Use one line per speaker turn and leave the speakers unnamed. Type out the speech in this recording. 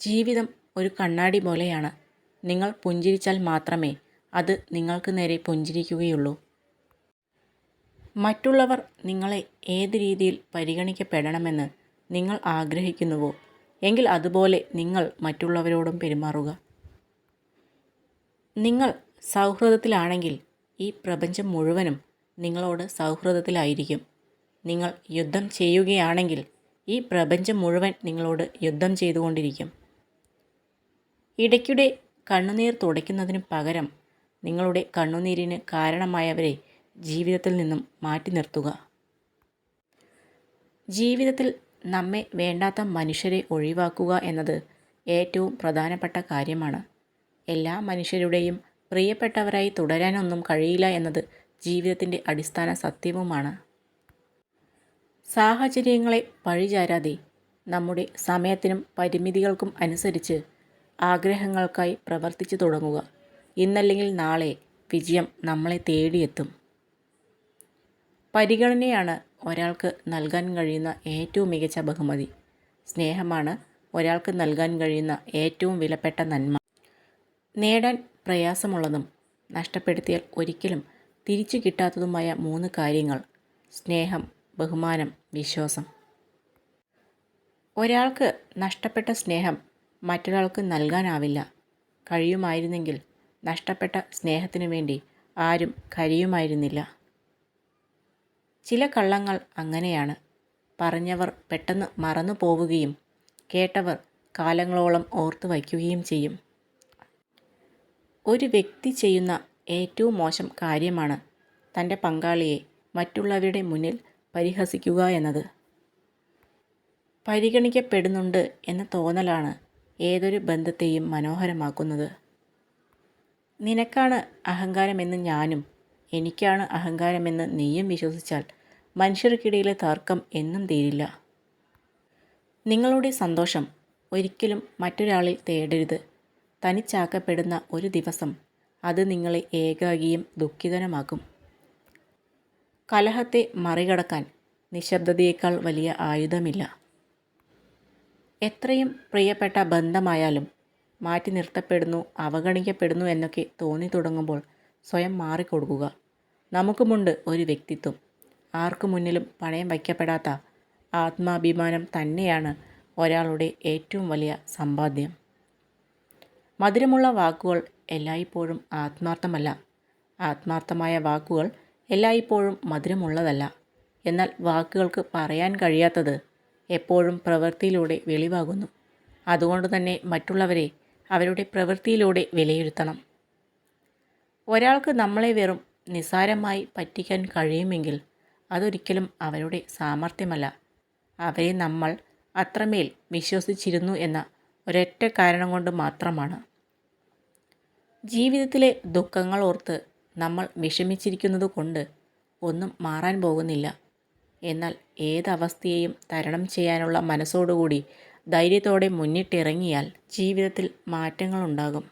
ജീവിതം ഒരു കണ്ണാടി പോലെയാണ്. നിങ്ങൾ പുഞ്ചിരിച്ചാൽ മാത്രമേ അത് നിങ്ങൾക്ക് നേരെ പുഞ്ചിരിക്കുകയുള്ളൂ. മറ്റുള്ളവർ നിങ്ങളെ ഏത് രീതിയിൽ പരിഗണിക്കപ്പെടണമെന്ന് നിങ്ങൾ ആഗ്രഹിക്കുന്നുവോ എങ്കിൽ അതുപോലെ നിങ്ങൾ മറ്റുള്ളവരോടും പെരുമാറുക. നിങ്ങൾ സൗഹൃദത്തിലാണെങ്കിൽ ഈ പ്രപഞ്ചം മുഴുവനും നിങ്ങളോട് സൗഹൃദത്തിലായിരിക്കും. നിങ്ങൾ യുദ്ധം ചെയ്യുകയാണെങ്കിൽ ഈ പ്രപഞ്ചം മുഴുവൻ നിങ്ങളോട് യുദ്ധം ചെയ്തുകൊണ്ടിരിക്കും. ഇടയ്ക്കിടെ കണ്ണുനീർ തുടയ്ക്കുന്നതിന് പകരം നിങ്ങളുടെ കണ്ണുനീരിന് കാരണമായവരെ ജീവിതത്തിൽ നിന്നും മാറ്റി നിർത്തുക. ജീവിതത്തിൽ നമ്മെ വേണ്ടാത്ത മനുഷ്യരെ ഒഴിവാക്കുക എന്നത് ഏറ്റവും പ്രധാനപ്പെട്ട കാര്യമാണ്. എല്ലാ മനുഷ്യരുടെയും പ്രിയപ്പെട്ടവരായി തുടരാനൊന്നും കഴിയില്ല എന്നത് ജീവിതത്തിൻ്റെ അടിസ്ഥാന സത്യവുമാണ്. സാഹചര്യങ്ങളെ പഴിചാരാതെ നമ്മുടെ സമയത്തിനും പരിമിതികൾക്കും അനുസരിച്ച് ആഗ്രഹങ്ങൾക്കായി പ്രവർത്തിച്ചു തുടങ്ങുക. ഇന്നല്ലെങ്കിൽ നാളെ വിജയം നമ്മളെ തേടിയെത്തും. പരിഗണനയാണ് ഒരാൾക്ക് നൽകാൻ കഴിയുന്ന ഏറ്റവും മികച്ച ബഹുമതി. സ്നേഹമാണ് ഒരാൾക്ക് നൽകാൻ കഴിയുന്ന ഏറ്റവും വിലപ്പെട്ട നന്മ. നേടാൻ പ്രയാസമുള്ളതും നഷ്ടപ്പെടുത്തിയാൽ ഒരിക്കലും തിരിച്ചു കിട്ടാത്തതുമായ 3 കാര്യങ്ങൾ: സ്നേഹം, ബഹുമാനം, വിശ്വാസം. ഒരാൾക്ക് നഷ്ടപ്പെട്ട സ്നേഹം മറ്റൊരാൾക്ക് നൽകാനാവില്ല. കഴിയുമായിരുന്നെങ്കിൽ നഷ്ടപ്പെട്ട സ്നേഹത്തിനു വേണ്ടി ആരും കരയുമായിരുന്നില്ല. ചില കള്ളങ്ങൾ അങ്ങനെയാണ്. പറഞ്ഞവർ പെട്ടെന്ന് മറന്നു പോവുകയും കേട്ടവർ കാലങ്ങളോളം ഓർത്തു വയ്ക്കുകയും ചെയ്യും. ഒരു വ്യക്തി ചെയ്യുന്ന ഏറ്റവും മോശം കാര്യമാണ് തൻ്റെ പങ്കാളിയെ മറ്റുള്ളവരുടെ മുന്നിൽ പരിഹസിക്കുക എന്നത്. പരിഗണിക്കപ്പെടുന്നുണ്ട് എന്ന തോന്നലാണ് ഏതൊരു ബന്ധത്തെയും മനോഹരമാക്കുന്നത്. നിനക്കാണ് അഹങ്കാരമെന്ന് ഞാനും എനിക്കാണ് അഹങ്കാരമെന്ന് നീയും വിശ്വസിച്ചാൽ മനുഷ്യർക്കിടയിലെ തർക്കം എന്നും തീരില്ല. നിങ്ങളുടെ സന്തോഷം ഒരിക്കലും മറ്റൊരാളിൽ തേടരുത്. തനിച്ചാക്കപ്പെടുന്ന ഒരു ദിവസം അത് നിങ്ങളെ ഏകാകിയും ദുഃഖിതനുമാക്കും. കലഹത്തെ മറികടക്കാൻ നിശബ്ദതയേക്കാൾ വലിയ ആയുധമില്ല. എത്രയും പ്രിയപ്പെട്ട ബന്ധമായാലും മാറ്റി നിർത്തപ്പെടുന്നു, അവഗണിക്കപ്പെടുന്നു എന്നൊക്കെ തോന്നി തുടങ്ങുമ്പോൾ സ്വയം മാറിക്കൊടുക്കുക. നമുക്കുമുണ്ട് ഒരു വ്യക്തിത്വം. ആർക്കു മുന്നിലും പണയം വയ്ക്കപ്പെടാത്ത ആത്മാഭിമാനം തന്നെയാണ് ഒരാളുടെ ഏറ്റവും വലിയ സമ്പാദ്യം. മധുരമുള്ള വാക്കുകൾ എല്ലായ്പ്പോഴും ആത്മാർത്ഥമല്ല. ആത്മാർത്ഥമായ വാക്കുകൾ എല്ലായ്പ്പോഴും മധുരമുള്ളതല്ല. എന്നാൽ വാക്കുകൾക്ക് പറയാൻ കഴിയാത്തത് എപ്പോഴും പ്രവൃത്തിയിലൂടെ വെളിവാകുന്നു. അതുകൊണ്ട് തന്നെ മറ്റുള്ളവരെ അവരുടെ പ്രവൃത്തിയിലൂടെ വിലയിരുത്തണം. ഒരാൾക്ക് നമ്മളെ വെറും നിസ്സാരമായി പറ്റിക്കാൻ കഴിയുമെങ്കിൽ അതൊരിക്കലും അവരുടെ സാമർഥ്യമല്ല. അവരെ നമ്മൾ അത്രമേൽ വിശ്വസിച്ചിരുന്നു എന്ന ഒരൊറ്റ കാരണം കൊണ്ട് മാത്രമാണ്. ജീവിതത്തിലെ ദുഃഖങ്ങൾ ഓർത്ത് നമ്മൾ വിഷമിച്ചിരിക്കുന്നത് കൊണ്ട് ഒന്നും മാറാൻ പോകുന്നില്ല. എന്നാൽ ഏതവസ്ഥയെയും തരണം ചെയ്യാനുള്ള മനസ്സോടുകൂടി ധൈര്യത്തോടെ മുന്നിട്ടിറങ്ങിയാൽ ജീവിതത്തിൽ മാറ്റങ്ങളുണ്ടാകും.